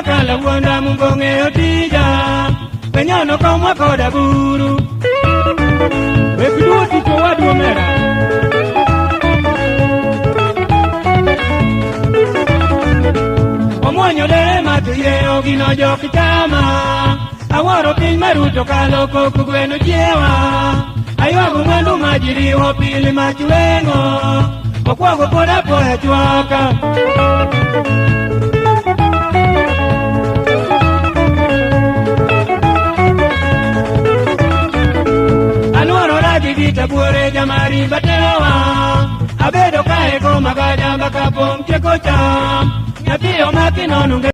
makala wonda mungonge otija penyono komwa koda buru wepiduo tuto wadu mera omwanyo dere matuye ogino jokitama awaro piny maruto kaloko kugweno jiewa aywago mwandu majiriwo pili machuengo okwago poda poya chwaka anuoro raji gita buore jamari batewa abedo kae goma gajamba kapong chekocha nyapio makinonu